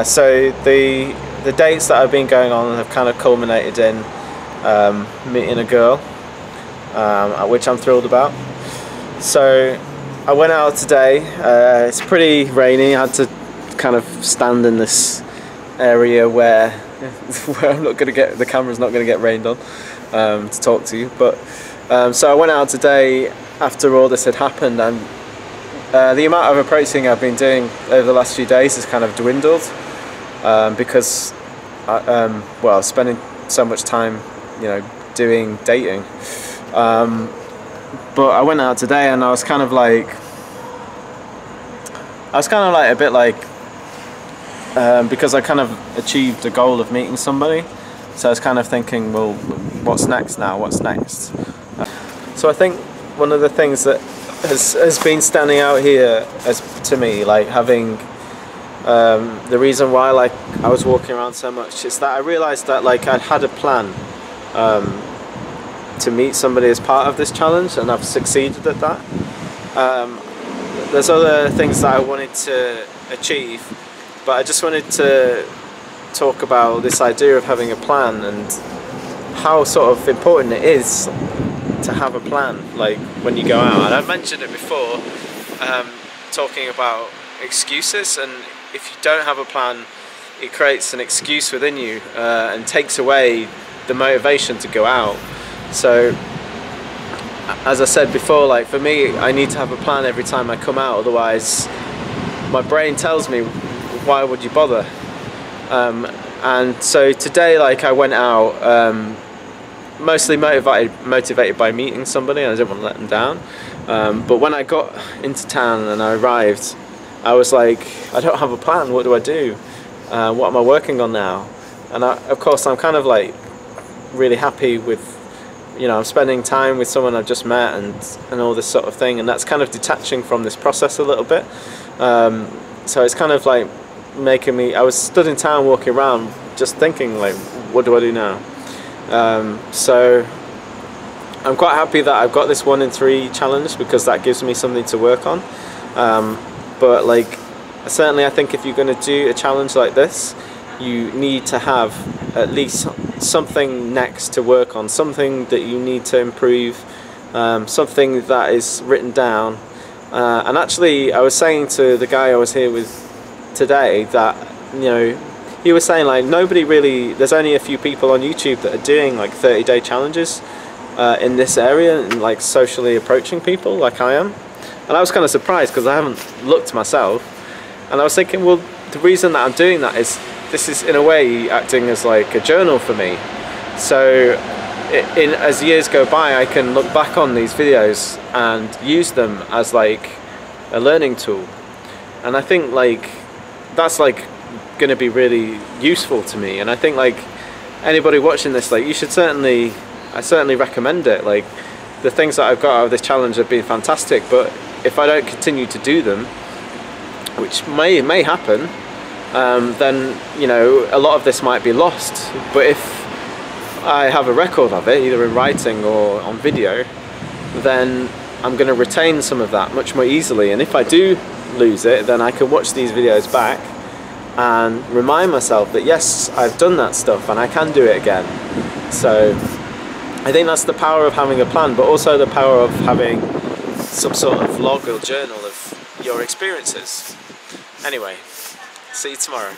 So the dates that have been going on have kind of culminated in meeting a girl, which I'm thrilled about. So I went out today. It's pretty rainy. I had to kind of stand in this area where I'm not going to get, the camera's not going to get rained on to talk to you. But so I went out today after all this had happened, and the amount of approaching I've been doing over the last few days has kind of dwindled because well, spending so much time, you know, doing dating. But I went out today and I was kind of like a bit like because I kind of achieved the goal of meeting somebody, so I was kind of thinking, well, what's next now? What's next? So I think one of the things that has been standing out here as to me, like having the reason why like I was walking around so much, is that I realised that like I'd had a plan to meet somebody as part of this challenge, and I've succeeded at that. There's other things that I wanted to achieve, but I just wanted to talk about this idea of having a plan and how sort of important it is to have a plan, like when you go out. And I've mentioned it before, talking about excuses, and if you don't have a plan, it creates an excuse within you and takes away the motivation to go out. So as I said before, like for me, I need to have a plan every time I come out, otherwise my brain tells me, why would you bother? And so today, like I went out mostly motivated by meeting somebody, and I didn't want to let them down. But when I got into town and I arrived, I was like, I don't have a plan. What do I do? What am I working on now? And of course, I'm kind of like really happy with, you know, I'm spending time with someone I've just met and all this sort of thing, and that's kind of detaching from this process a little bit. So it's kind of like making me, I was stood in town walking around just thinking like, what do I do now? So I'm quite happy that I've got this 1 in 3 challenge, because that gives me something to work on. But like, certainly I think if you're going to do a challenge like this, you need to have at least something next to work on, something that you need to improve, something that is written down. And actually, I was saying to the guy I was here with today that, you know, he was saying like nobody really, there's only a few people on YouTube that are doing like 30-day challenges in this area, and like socially approaching people like I am. And I was kind of surprised because I haven't looked myself, and I was thinking, well, the reason that I'm doing that is this is in a way acting as like a journal for me. So as years go by, I can look back on these videos and use them as like a learning tool. And I think like that's like going to be really useful to me. And I think like anybody watching this, like you should certainly, I certainly recommend it. Like the things that I've got out of this challenge have been fantastic, but if I don't continue to do them, which may happen, then, you know, a lot of this might be lost. But if I have a record of it, either in writing or on video, then I'm going to retain some of that much more easily. And if I do lose it, then I can watch these videos back and remind myself that yes, I've done that stuff and I can do it again. So I think that's the power of having a plan, but also the power of having some sort of log or journal of your experiences. Anyway, see you tomorrow.